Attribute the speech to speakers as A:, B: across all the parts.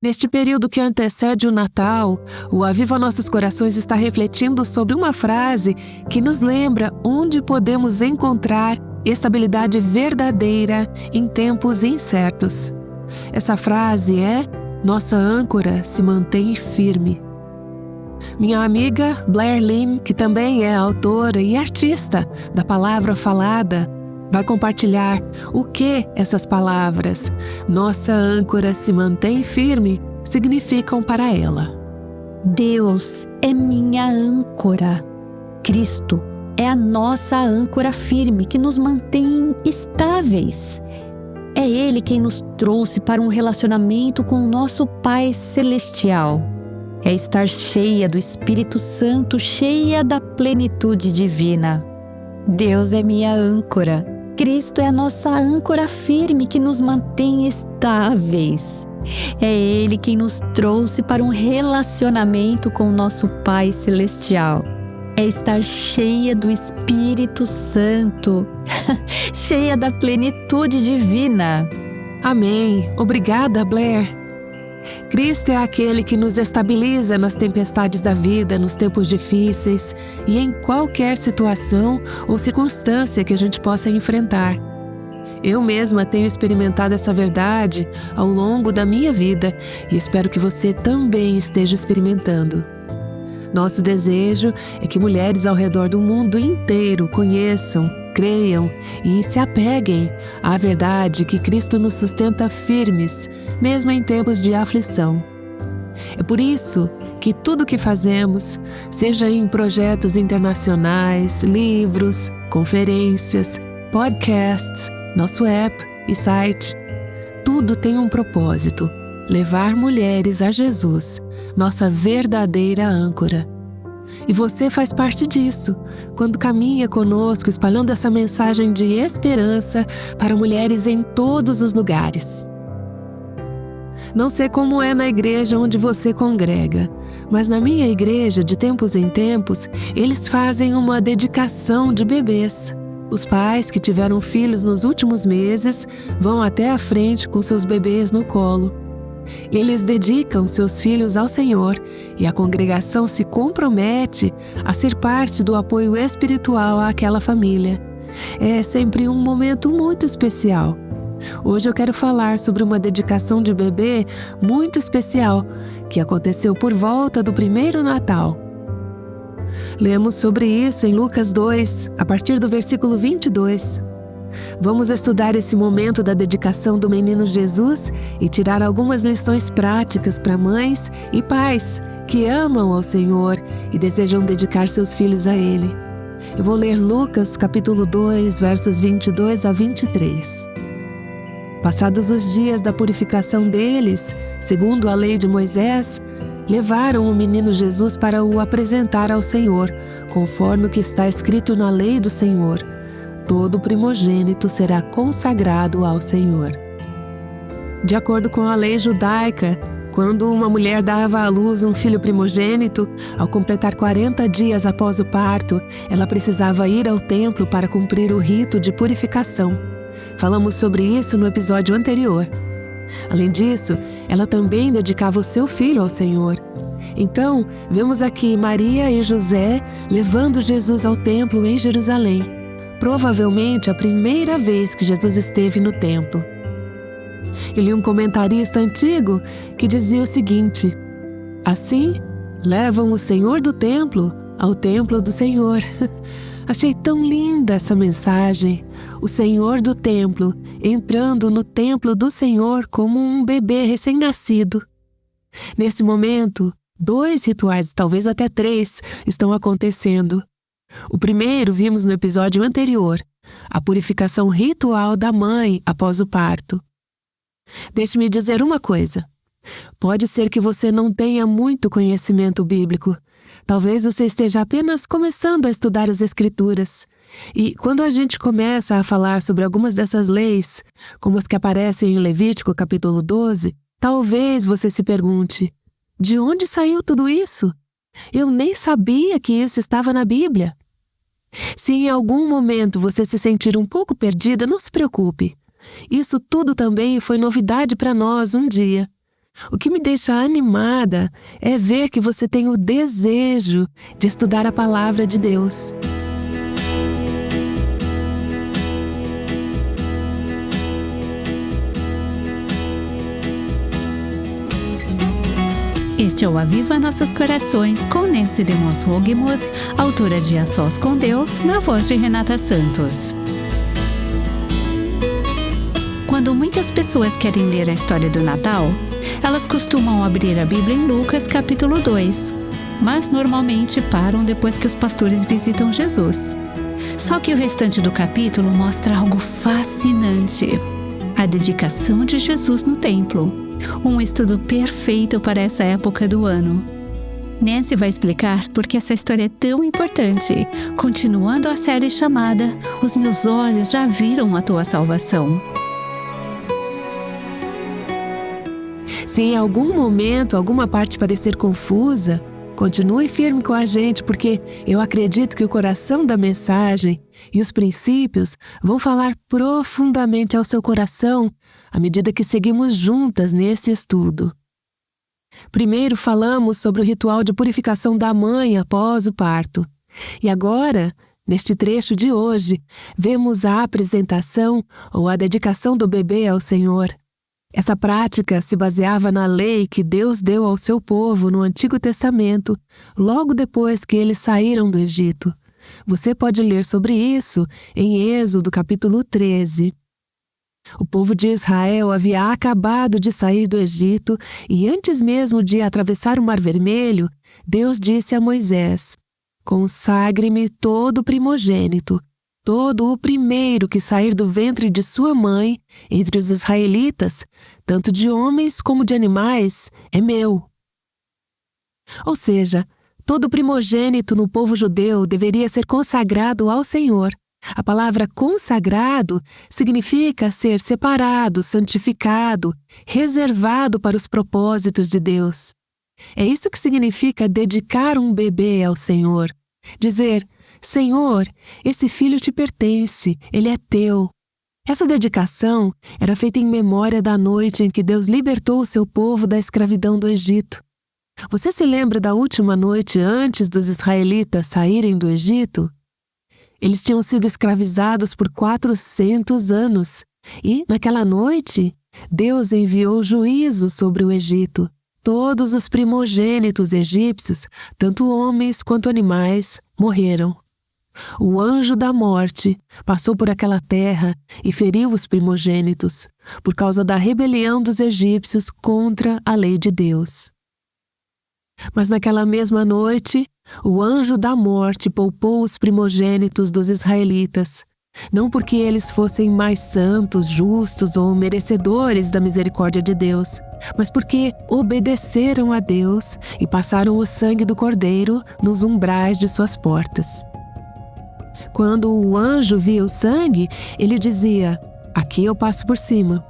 A: Neste período que antecede o Natal, o Aviva Nossos Corações está refletindo sobre uma frase que nos lembra onde podemos encontrar estabilidade verdadeira em tempos incertos. Essa frase é: nossa âncora se mantém firme. Minha amiga Blair Lynn, que também é autora e artista da palavra falada, vai compartilhar o que essas palavras, nossa âncora se mantém firme, significam para ela.
B: Deus é minha âncora. Cristo é a nossa âncora firme que nos mantém estáveis. É Ele quem nos trouxe para um relacionamento com o nosso Pai Celestial. É estar cheia do Espírito Santo, cheia da plenitude divina. Deus é minha âncora. Cristo é a nossa âncora firme que nos mantém estáveis. É Ele quem nos trouxe para um relacionamento com o nosso Pai Celestial. É estar cheia do Espírito Santo, cheia da plenitude divina.
A: Amém. Obrigada, Blair. Cristo é aquele que nos estabiliza nas tempestades da vida, nos tempos difíceis e em qualquer situação ou circunstância que a gente possa enfrentar. Eu mesma tenho experimentado essa verdade ao longo da minha vida e espero que você também esteja experimentando. Nosso desejo é que mulheres ao redor do mundo inteiro conheçam, creiam e se apeguem à verdade que Cristo nos sustenta firmes, mesmo em tempos de aflição. É por isso que tudo o que fazemos, seja em projetos internacionais, livros, conferências, podcasts, nosso app e site, tudo tem um propósito: levar mulheres a Jesus, nossa verdadeira âncora. E você faz parte disso, quando caminha conosco espalhando essa mensagem de esperança para mulheres em todos os lugares. Não sei como é na igreja onde você congrega, mas na minha igreja, de tempos em tempos, eles fazem uma dedicação de bebês. Os pais que tiveram filhos nos últimos meses vão até a frente com seus bebês no colo. Eles dedicam seus filhos ao Senhor e a congregação se compromete a ser parte do apoio espiritual àquela família. É sempre um momento muito especial. Hoje eu quero falar sobre uma dedicação de bebê muito especial que aconteceu por volta do primeiro Natal. Lemos sobre isso em Lucas 2, a partir do versículo 22. Vamos estudar esse momento da dedicação do menino Jesus e tirar algumas lições práticas para mães e pais que amam ao Senhor e desejam dedicar seus filhos a Ele. Eu vou ler Lucas capítulo 2, versos 22 a 23. Passados os dias da purificação deles, segundo a lei de Moisés, levaram o menino Jesus para o apresentar ao Senhor, conforme o que está escrito na lei do Senhor. Todo primogênito será consagrado ao Senhor. De acordo com a lei judaica, quando uma mulher dava à luz um filho primogênito, ao completar 40 dias após o parto, ela precisava ir ao templo para cumprir o rito de purificação. Falamos sobre isso no episódio anterior. Além disso, ela também dedicava o seu filho ao Senhor. Então, vemos aqui Maria e José levando Jesus ao templo em Jerusalém. Provavelmente a primeira vez que Jesus esteve no templo. Eu li um comentarista antigo que dizia o seguinte: assim, levam o Senhor do templo ao templo do Senhor. Achei tão linda essa mensagem. O Senhor do templo entrando no templo do Senhor como um bebê recém-nascido. Nesse momento, 2 rituais, talvez até 3, estão acontecendo. O primeiro vimos no episódio anterior, a purificação ritual da mãe após o parto. Deixe-me dizer uma coisa. Pode ser que você não tenha muito conhecimento bíblico. Talvez você esteja apenas começando a estudar as Escrituras. E quando a gente começa a falar sobre algumas dessas leis, como as que aparecem em Levítico capítulo 12, talvez você se pergunte: de onde saiu tudo isso? Eu nem sabia que isso estava na Bíblia. Se em algum momento você se sentir um pouco perdida, não se preocupe. Isso tudo também foi novidade para nós um dia. O que me deixa animada é ver que você tem o desejo de estudar a palavra de Deus.
B: Este é o Aviva Nossos Corações, com Nancy DeMoss Hogmuth, autora de A Sós com Deus, na voz de Renata Santos. Quando muitas pessoas querem ler a história do Natal, elas costumam abrir a Bíblia em Lucas capítulo 2, mas normalmente param depois que os pastores visitam Jesus. Só que o restante do capítulo mostra algo fascinante: a dedicação de Jesus no templo. Um estudo perfeito para essa época do ano. Nancy vai explicar por que essa história é tão importante, continuando a série chamada Os Meus Olhos Já Viram a Tua Salvação.
A: Se em algum momento alguma parte parecer confusa, continue firme com a gente, porque eu acredito que o coração da mensagem e os princípios vão falar profundamente ao seu coração à medida que seguimos juntas nesse estudo. Primeiro falamos sobre o ritual de purificação da mãe após o parto. E agora, neste trecho de hoje, vemos a apresentação ou a dedicação do bebê ao Senhor. Essa prática se baseava na lei que Deus deu ao seu povo no Antigo Testamento, logo depois que eles saíram do Egito. Você pode ler sobre isso em Êxodo capítulo 13. O povo de Israel havia acabado de sair do Egito e antes mesmo de atravessar o Mar Vermelho, Deus disse a Moisés: "Consagre-me todo o primogênito, todo o primeiro que sair do ventre de sua mãe, entre os israelitas, tanto de homens como de animais, é meu." Ou seja, todo primogênito no povo judeu deveria ser consagrado ao Senhor. A palavra consagrado significa ser separado, santificado, reservado para os propósitos de Deus. É isso que significa dedicar um bebê ao Senhor. Dizer: "Senhor, esse filho te pertence, ele é teu." Essa dedicação era feita em memória da noite em que Deus libertou o seu povo da escravidão do Egito. Você se lembra da última noite antes dos israelitas saírem do Egito? Eles tinham sido escravizados por 400 anos e, naquela noite, Deus enviou juízo sobre o Egito. Todos os primogênitos egípcios, tanto homens quanto animais, morreram. O anjo da morte passou por aquela terra e feriu os primogênitos, por causa da rebelião dos egípcios contra a lei de Deus. Mas naquela mesma noite, o anjo da morte poupou os primogênitos dos israelitas, não porque eles fossem mais santos, justos ou merecedores da misericórdia de Deus, mas porque obedeceram a Deus e passaram o sangue do cordeiro nos umbrais de suas portas. Quando o anjo via o sangue, ele dizia: "Aqui eu passo por cima."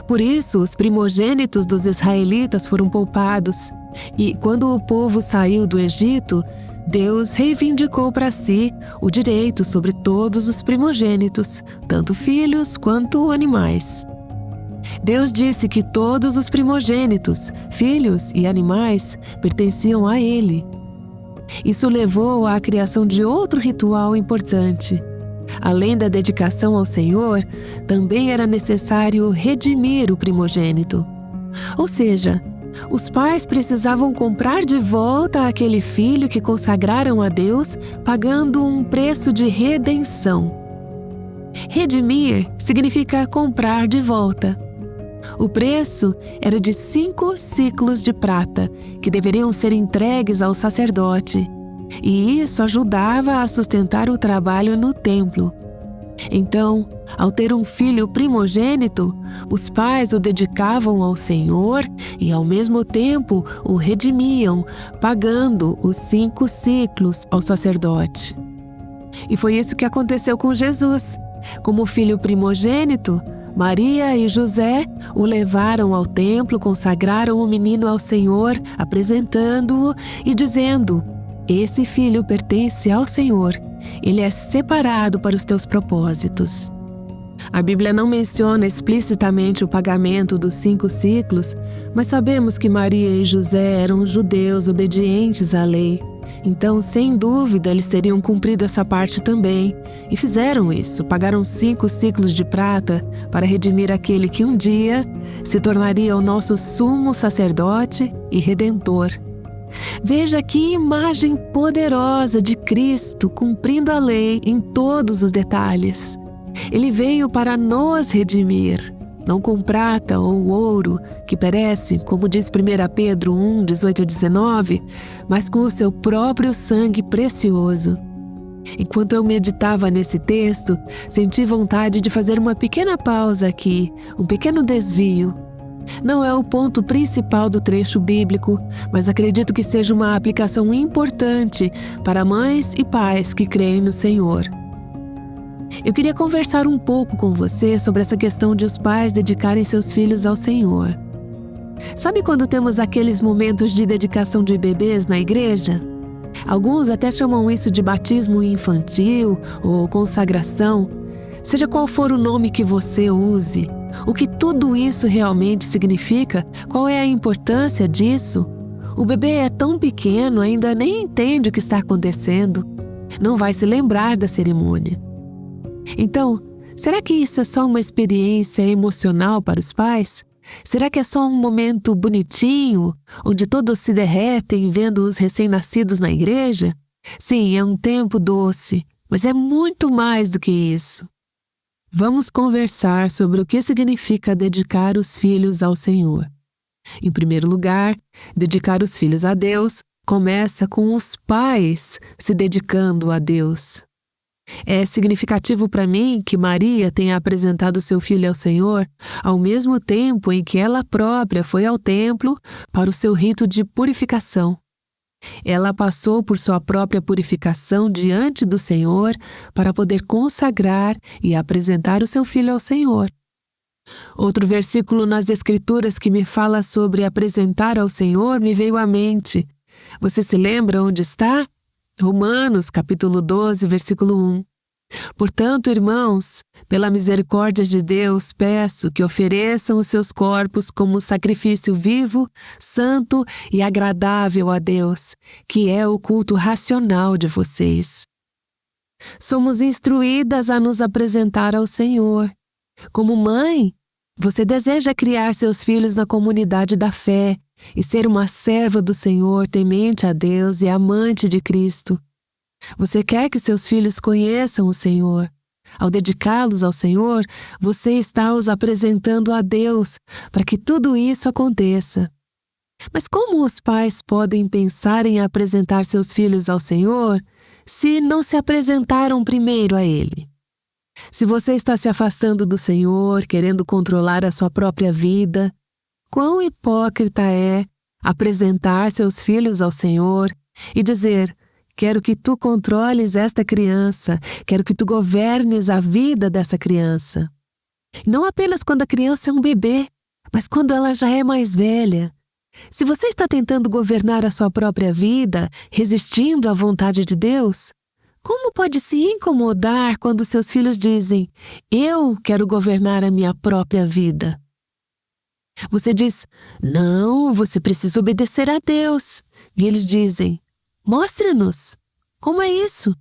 A: Por isso, os primogênitos dos israelitas foram poupados. E quando o povo saiu do Egito, Deus reivindicou para si o direito sobre todos os primogênitos, tanto filhos quanto animais. Deus disse que todos os primogênitos, filhos e animais, pertenciam a Ele. Isso levou à criação de outro ritual importante. Além da dedicação ao Senhor, também era necessário redimir o primogênito. Ou seja, os pais precisavam comprar de volta aquele filho que consagraram a Deus, pagando um preço de redenção. Redimir significa comprar de volta. O preço era de 5 ciclos de prata, que deveriam ser entregues ao sacerdote, e isso ajudava a sustentar o trabalho no templo. Então, ao ter um filho primogênito, os pais o dedicavam ao Senhor e, ao mesmo tempo, o redimiam, pagando os 5 ciclos ao sacerdote. E foi isso que aconteceu com Jesus. Como filho primogênito, Maria e José o levaram ao templo, consagraram o menino ao Senhor, apresentando-o e dizendo: "Esse filho pertence ao Senhor. Ele é separado para os teus propósitos." A Bíblia não menciona explicitamente o pagamento dos 5 ciclos, mas sabemos que Maria e José eram judeus obedientes à lei. Então, sem dúvida, eles teriam cumprido essa parte também. E fizeram isso, pagaram 5 ciclos de prata para redimir aquele que um dia se tornaria o nosso sumo sacerdote e redentor. Veja que imagem poderosa de Cristo cumprindo a lei em todos os detalhes. Ele veio para nos redimir, não com prata ou ouro que perece, como diz 1 Pedro 1, 18 a 19, mas com o seu próprio sangue precioso. Enquanto eu meditava nesse texto, senti vontade de fazer uma pequena pausa aqui, um pequeno desvio. Não é o ponto principal do trecho bíblico, mas acredito que seja uma aplicação importante para mães e pais que creem no Senhor. Eu queria conversar um pouco com você sobre essa questão de os pais dedicarem seus filhos ao Senhor. Sabe quando temos aqueles momentos de dedicação de bebês na igreja? Alguns até chamam isso de batismo infantil ou consagração. Seja qual for o nome que você use, o que tudo isso realmente significa, qual é a importância disso? O bebê é tão pequeno, ainda nem entende o que está acontecendo. Não vai se lembrar da cerimônia. Então, será que isso é só uma experiência emocional para os pais? Será que é só um momento bonitinho, onde todos se derretem vendo os recém-nascidos na igreja? Sim, é um tempo doce, mas é muito mais do que isso. Vamos conversar sobre o que significa dedicar os filhos ao Senhor. Em primeiro lugar, dedicar os filhos a Deus começa com os pais se dedicando a Deus. É significativo para mim que Maria tenha apresentado seu filho ao Senhor ao mesmo tempo em que ela própria foi ao templo para o seu rito de purificação. Ela passou por sua própria purificação diante do Senhor para poder consagrar e apresentar o seu filho ao Senhor. Outro versículo nas Escrituras que me fala sobre apresentar ao Senhor me veio à mente. Você se lembra onde está? Romanos, capítulo 12, versículo 1. Portanto, irmãos, pela misericórdia de Deus, peço que ofereçam os seus corpos como sacrifício vivo, santo e agradável a Deus, que é o culto racional de vocês. Somos instruídas a nos apresentar ao Senhor. Como mãe, você deseja criar seus filhos na comunidade da fé e ser uma serva do Senhor, temente a Deus e amante de Cristo. Você quer que seus filhos conheçam o Senhor. Ao dedicá-los ao Senhor, você está os apresentando a Deus para que tudo isso aconteça. Mas como os pais podem pensar em apresentar seus filhos ao Senhor se não se apresentaram primeiro a Ele? Se você está se afastando do Senhor, querendo controlar a sua própria vida, quão hipócrita é apresentar seus filhos ao Senhor e dizer: quero que tu controles esta criança, quero que tu governes a vida dessa criança. Não apenas quando a criança é um bebê, mas quando ela já é mais velha. Se você está tentando governar a sua própria vida, resistindo à vontade de Deus, como pode se incomodar quando seus filhos dizem: eu quero governar a minha própria vida? Você diz: não, você precisa obedecer a Deus. E eles dizem: mostre-nos. Como é isso?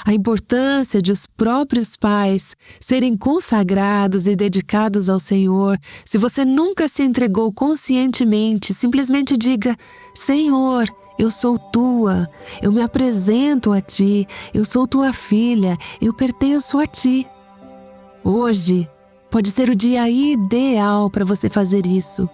A: A importância de os próprios pais serem consagrados e dedicados ao Senhor. Se você nunca se entregou conscientemente, simplesmente diga: Senhor, eu sou tua, eu me apresento a ti, eu sou tua filha, eu pertenço a ti. Hoje pode ser o dia ideal para você fazer isso.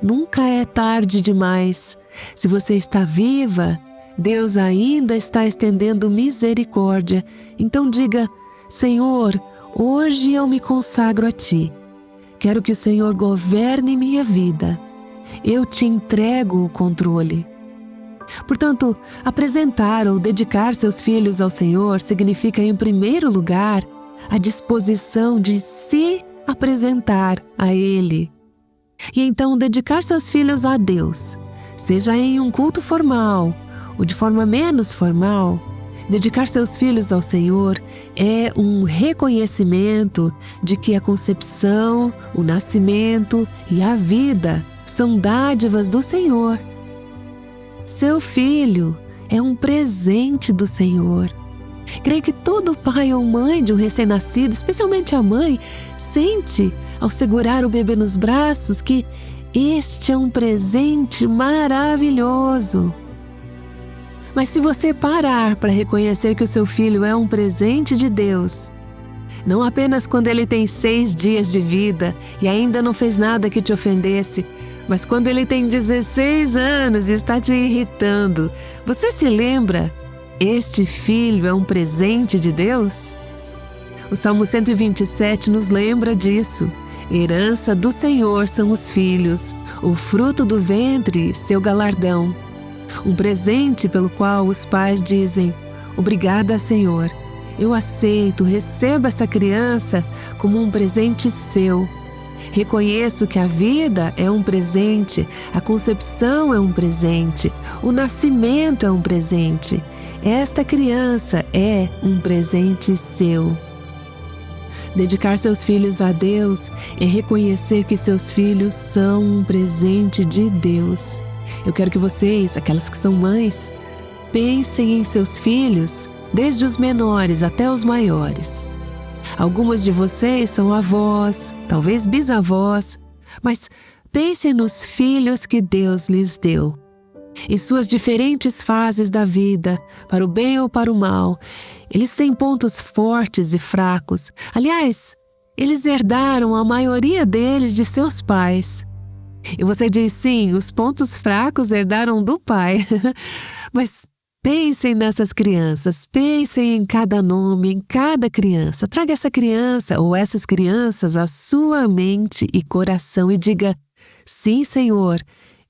A: Nunca é tarde demais. Se você está viva, Deus ainda está estendendo misericórdia. Então diga: Senhor, hoje eu me consagro a ti. Quero que o Senhor governe minha vida. Eu te entrego o controle. Portanto, apresentar ou dedicar seus filhos ao Senhor significa, em primeiro lugar, a disposição de se apresentar a Ele. E então dedicar seus filhos a Deus, seja em um culto formal ou de forma menos formal, Dedicar seus filhos ao Senhor é um reconhecimento de que a concepção, o nascimento e a vida são dádivas do Senhor. Seu filho é um presente do Senhor. Creio que todo pai ou mãe de um recém-nascido, especialmente a mãe, sente ao segurar o bebê nos braços que este é um presente maravilhoso. Mas se você parar para reconhecer que o seu filho é um presente de Deus, não apenas quando ele tem 6 dias de vida e ainda não fez nada que te ofendesse, mas quando ele tem 16 anos e está te irritando, você se lembra? Este filho é um presente de Deus? O Salmo 127 nos lembra disso. Herança do Senhor são os filhos, o fruto do ventre, seu galardão. Um presente pelo qual os pais dizem: obrigada, Senhor. Eu aceito, receba essa criança como um presente seu. Reconheço que a vida é um presente, a concepção é um presente, o nascimento é um presente. Esta criança é um presente seu. Dedicar seus filhos a Deus é reconhecer que seus filhos são um presente de Deus. Eu quero que vocês, aquelas que são mães, pensem em seus filhos, desde os menores até os maiores. Algumas de vocês são avós, talvez bisavós, mas pensem nos filhos que Deus lhes deu. Em suas diferentes fases da vida, para o bem ou para o mal, eles têm pontos fortes e fracos. Aliás, eles herdaram a maioria deles de seus pais. E você diz sim, os pontos fracos herdaram do pai. Mas pensem nessas crianças, pensem em cada nome, em cada criança. Traga essa criança ou essas crianças à sua mente e coração e diga: sim, Senhor,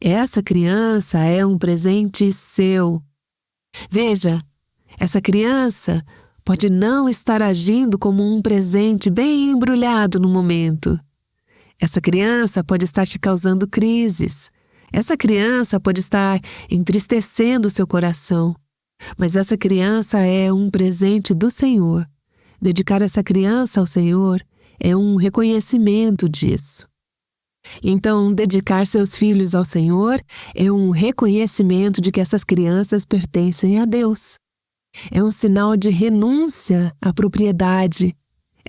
A: essa criança é um presente seu. Veja, essa criança pode não estar agindo como um presente bem embrulhado no momento. Essa criança pode estar te causando crises. Essa criança pode estar entristecendo o seu coração. Mas essa criança é um presente do Senhor. Dedicar essa criança ao Senhor é um reconhecimento disso. Então, dedicar seus filhos ao Senhor é um reconhecimento de que essas crianças pertencem a Deus. É um sinal de renúncia à propriedade.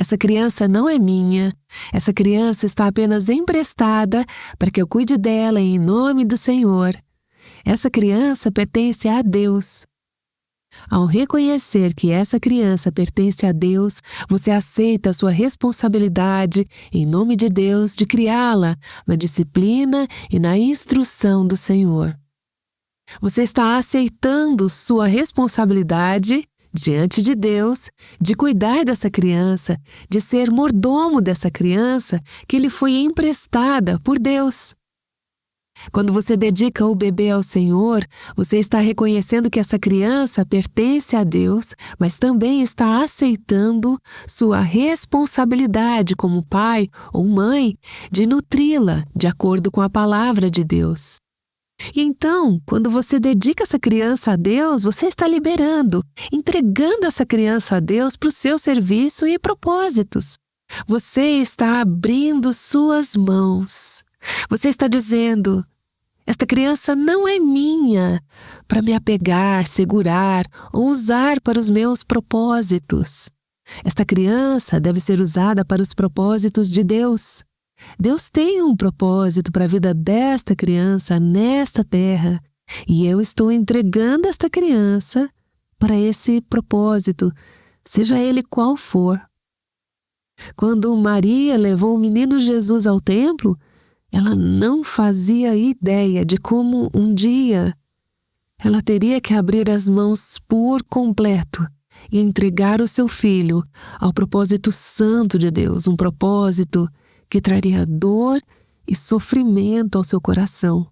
A: Essa criança não é minha. Essa criança está apenas emprestada para que eu cuide dela em nome do Senhor. Essa criança pertence a Deus. Ao reconhecer que essa criança pertence a Deus, você aceita a sua responsabilidade, em nome de Deus, de criá-la na disciplina e na instrução do Senhor. Você está aceitando sua responsabilidade diante de Deus, de cuidar dessa criança, de ser mordomo dessa criança que lhe foi emprestada por Deus. Quando você dedica o bebê ao Senhor, você está reconhecendo que essa criança pertence a Deus, mas também está aceitando sua responsabilidade como pai ou mãe de nutri-la de acordo com a palavra de Deus. E então, quando você dedica essa criança a Deus, você está liberando, entregando essa criança a Deus para o seu serviço e propósitos. Você está abrindo suas mãos. Você está dizendo: esta criança não é minha para me apegar, segurar ou usar para os meus propósitos. Esta criança deve ser usada para os propósitos de Deus. Deus tem um propósito para a vida desta criança nesta terra, e eu estou entregando esta criança para esse propósito, seja ele qual for. Quando Maria levou o menino Jesus ao templo, ela não fazia ideia de como um dia ela teria que abrir as mãos por completo e entregar o seu filho ao propósito santo de Deus, um propósito que traria dor e sofrimento ao seu coração.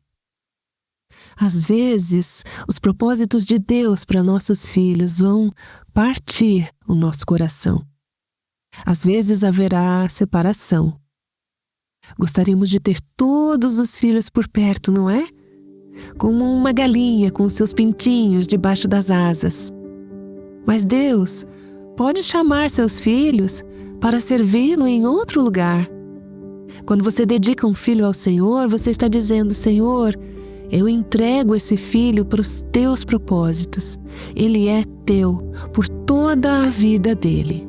A: Às vezes, os propósitos de Deus para nossos filhos vão partir o nosso coração. Às vezes haverá separação. Gostaríamos de ter todos os filhos por perto, não é? Como uma galinha com seus pintinhos debaixo das asas. Mas Deus pode chamar seus filhos para servi-lo em outro lugar. Quando você dedica um filho ao Senhor, você está dizendo: Senhor, eu entrego esse filho para os teus propósitos. Ele é teu por toda a vida dele.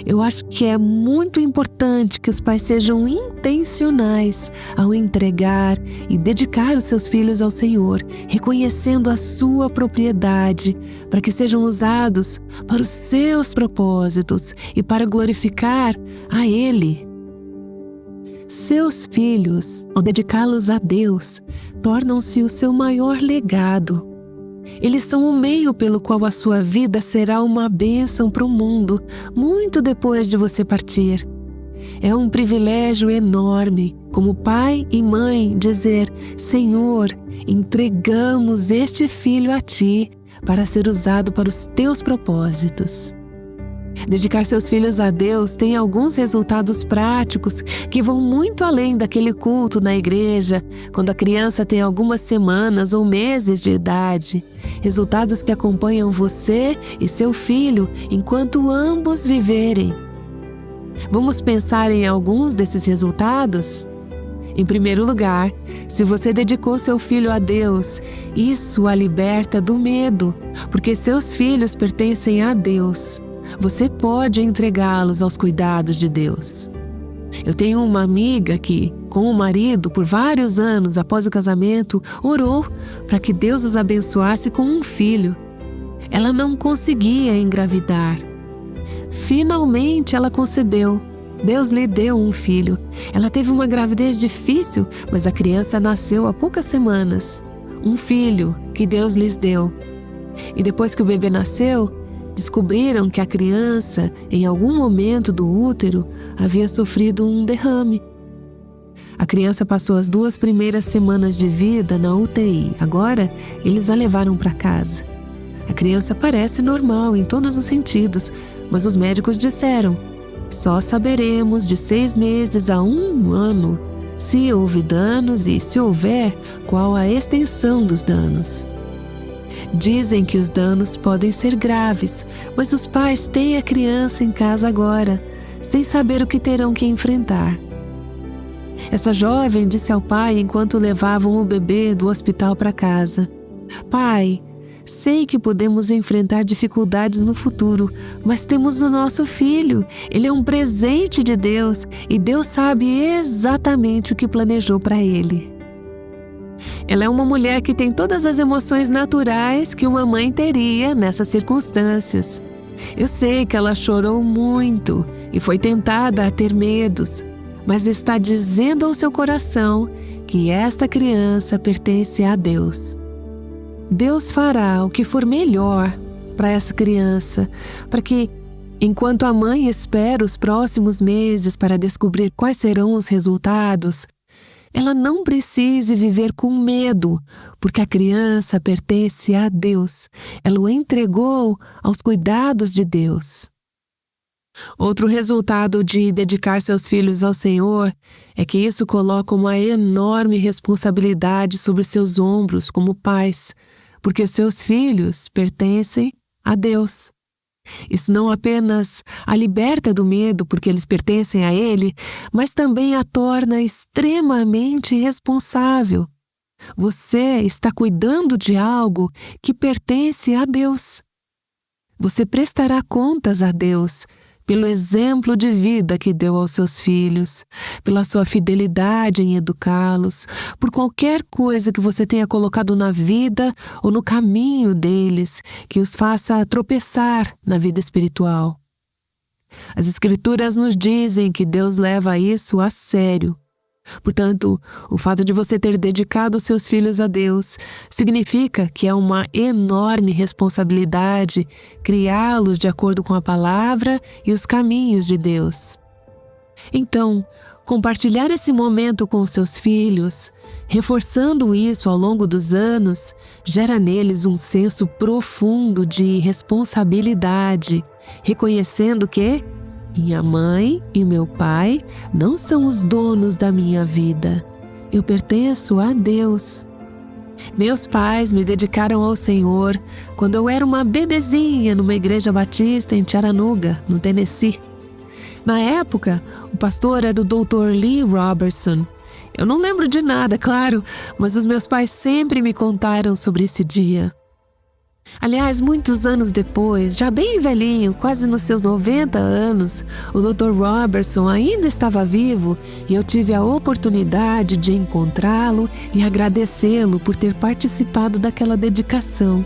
A: Eu acho que é muito importante que os pais sejam intencionais ao entregar e dedicar os seus filhos ao Senhor, reconhecendo a sua propriedade, para que sejam usados para os seus propósitos e para glorificar a Ele. Seus filhos, ao dedicá-los a Deus, tornam-se o seu maior legado. Eles são o meio pelo qual a sua vida será uma bênção para o mundo, muito depois de você partir. É um privilégio enorme, como pai e mãe, dizer: Senhor, entregamos este filho a Ti para ser usado para os Teus propósitos. Dedicar seus filhos a Deus tem alguns resultados práticos que vão muito além daquele culto na igreja, quando a criança tem algumas semanas ou meses de idade. Resultados que acompanham você e seu filho enquanto ambos viverem. Vamos pensar em alguns desses resultados? Em primeiro lugar, se você dedicou seu filho a Deus, isso a liberta do medo, porque seus filhos pertencem a Deus. Você pode entregá-los aos cuidados de Deus. Eu tenho uma amiga que, com o marido, por vários anos após o casamento, orou para que Deus os abençoasse com um filho. Ela não conseguia engravidar. Finalmente ela concebeu. Deus lhe deu um filho. Ela teve uma gravidez difícil, mas a criança nasceu há poucas semanas. Um filho que Deus lhes deu. E depois que o bebê nasceu, descobriram que a criança, em algum momento do útero, havia sofrido um derrame. A criança passou as 2 primeiras semanas de vida na UTI. Agora, eles a levaram para casa. A criança parece normal em todos os sentidos, mas os médicos disseram: só saberemos de 6 meses a 1 ano se houve danos e, se houver, qual a extensão dos danos. Dizem que os danos podem ser graves, mas os pais têm a criança em casa agora, sem saber o que terão que enfrentar. Essa jovem disse ao pai enquanto levavam o bebê do hospital para casa: Pai, sei que podemos enfrentar dificuldades no futuro, mas temos o nosso filho. Ele é um presente de Deus e Deus sabe exatamente o que planejou para ele. Ela é uma mulher que tem todas as emoções naturais que uma mãe teria nessas circunstâncias. Eu sei que ela chorou muito e foi tentada a ter medos, mas está dizendo ao seu coração que esta criança pertence a Deus. Deus fará o que for melhor para essa criança, para que, enquanto a mãe espera os próximos meses para descobrir quais serão os resultados, ela não precise viver com medo, porque a criança pertence a Deus. Ela o entregou aos cuidados de Deus. Outro resultado de dedicar seus filhos ao Senhor é que isso coloca uma enorme responsabilidade sobre seus ombros como pais, porque os seus filhos pertencem a Deus. Isso não apenas a liberta do medo porque eles pertencem a Ele, mas também a torna extremamente responsável. Você está cuidando de algo que pertence a Deus. Você prestará contas a Deus pelo exemplo de vida que deu aos seus filhos, pela sua fidelidade em educá-los, por qualquer coisa que você tenha colocado na vida ou no caminho deles que os faça tropeçar na vida espiritual. As Escrituras nos dizem que Deus leva isso a sério. Portanto, o fato de você ter dedicado seus filhos a Deus significa que é uma enorme responsabilidade criá-los de acordo com a palavra e os caminhos de Deus. Então, compartilhar esse momento com seus filhos, reforçando isso ao longo dos anos, gera neles um senso profundo de responsabilidade, reconhecendo que minha mãe e meu pai não são os donos da minha vida. Eu pertenço a Deus. Meus pais me dedicaram ao Senhor quando eu era uma bebezinha numa igreja batista em Chattanooga, no Tennessee. Na época, o pastor era o Dr. Lee Robertson. Eu não lembro de nada, claro, mas os meus pais sempre me contaram sobre esse dia. Aliás, muitos anos depois, já bem velhinho, quase nos seus 90 anos, o Dr. Robertson ainda estava vivo e eu tive a oportunidade de encontrá-lo e agradecê-lo por ter participado daquela dedicação.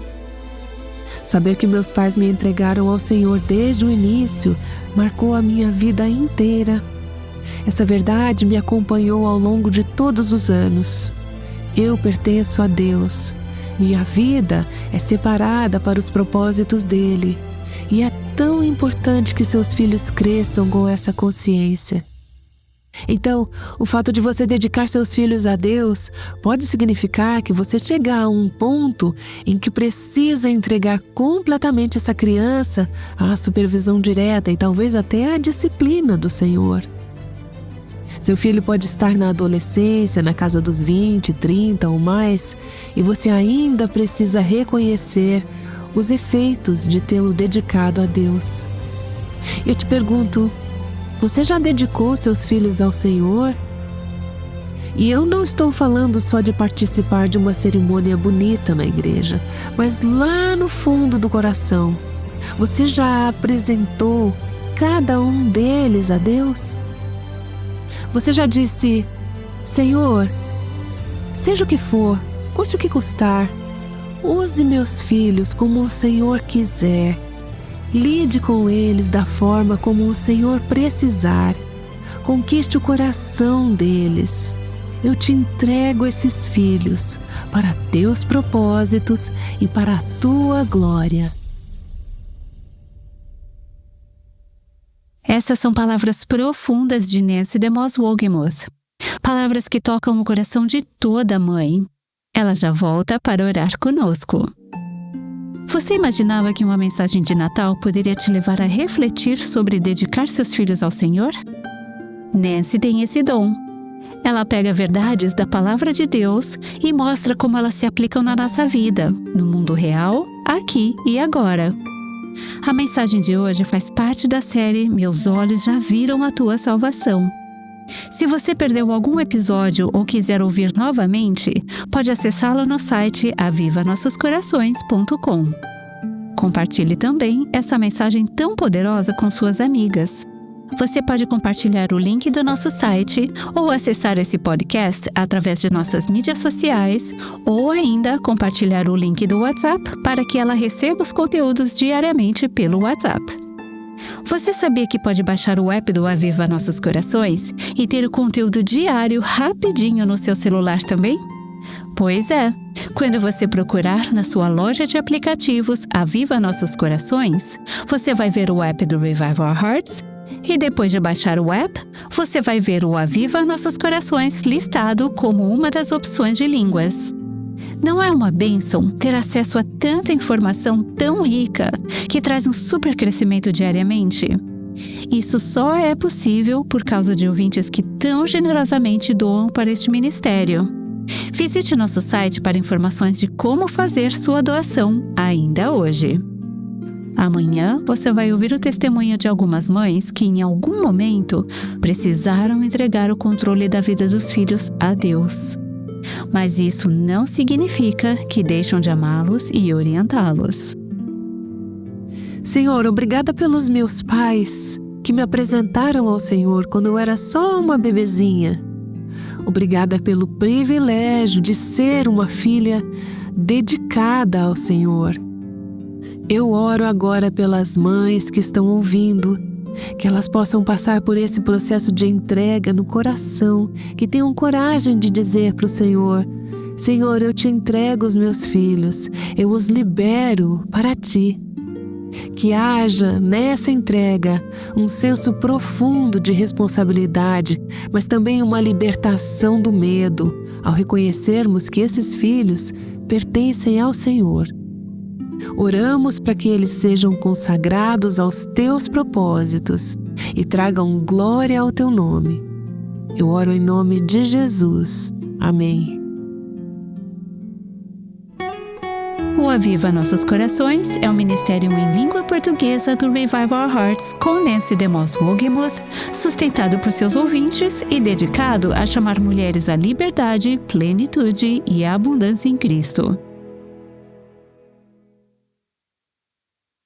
A: Saber que meus pais me entregaram ao Senhor desde o início marcou a minha vida inteira. Essa verdade me acompanhou ao longo de todos os anos. Eu pertenço a Deus. Minha vida é separada para os propósitos dele. E é tão importante que seus filhos cresçam com essa consciência. Então, o fato de você dedicar seus filhos a Deus pode significar que você chega a um ponto em que precisa entregar completamente essa criança à supervisão direta e talvez até à disciplina do Senhor. Seu filho pode estar na adolescência, na casa dos 20, 30 ou mais, e você ainda precisa reconhecer os efeitos de tê-lo dedicado a Deus. Eu te pergunto, você já dedicou seus filhos ao Senhor? E eu não estou falando só de participar de uma cerimônia bonita na igreja, mas lá no fundo do coração, você já apresentou cada um deles a Deus? Você já disse, Senhor, seja o que for, custe o que custar, use meus filhos como o Senhor quiser. Lide com eles da forma como o Senhor precisar. Conquiste o coração deles. Eu te entrego esses filhos para teus propósitos e para a tua glória.
B: Essas são palavras profundas de Nancy DeMoss Wolgemuth. Palavras que tocam o coração de toda mãe. Ela já volta para orar conosco. Você imaginava que uma mensagem de Natal poderia te levar a refletir sobre dedicar seus filhos ao Senhor? Nancy tem esse dom. Ela pega verdades da palavra de Deus e mostra como elas se aplicam na nossa vida, no mundo real, aqui e agora. A mensagem de hoje faz parte da série Meus Olhos Já Viram a Tua Salvação. Se você perdeu algum episódio ou quiser ouvir novamente, pode acessá-lo no site avivanossoscorações.com. Compartilhe também essa mensagem tão poderosa com suas amigas. Você pode compartilhar o link do nosso site ou acessar esse podcast através de nossas mídias sociais ou ainda compartilhar o link do WhatsApp para que ela receba os conteúdos diariamente pelo WhatsApp. Você sabia que pode baixar o app do Aviva Nossos Corações e ter o conteúdo diário rapidinho no seu celular também? Pois é, quando você procurar na sua loja de aplicativos Aviva Nossos Corações, você vai ver o app do Revive Our Hearts e depois de baixar o app, você vai ver o Aviva Nossos Corações listado como uma das opções de línguas. Não é uma bênção ter acesso a tanta informação tão rica que traz um super crescimento diariamente? Isso só é possível por causa de ouvintes que tão generosamente doam para este ministério. Visite nosso site para informações de como fazer sua doação ainda hoje. Amanhã você vai ouvir o testemunho de algumas mães que em algum momento precisaram entregar o controle da vida dos filhos a Deus. Mas isso não significa que deixam de amá-los e orientá-los.
A: Senhor, obrigada pelos meus pais que me apresentaram ao Senhor quando eu era só uma bebezinha. Obrigada pelo privilégio de ser uma filha dedicada ao Senhor. Eu oro agora pelas mães que estão ouvindo, que elas possam passar por esse processo de entrega no coração, que tenham coragem de dizer para o Senhor, Senhor, eu te entrego os meus filhos, eu os libero para ti. Que haja nessa entrega um senso profundo de responsabilidade, mas também uma libertação do medo, ao reconhecermos que esses filhos pertencem ao Senhor. Oramos para que eles sejam consagrados aos teus propósitos e tragam glória ao teu nome. Eu oro em nome de Jesus. Amém.
C: Aviva Nossos Corações é um ministério em língua portuguesa do Revive Our Hearts com Nancy DeMoss Wogemuth, sustentado por seus ouvintes e dedicado a chamar mulheres à liberdade, plenitude e abundância em Cristo.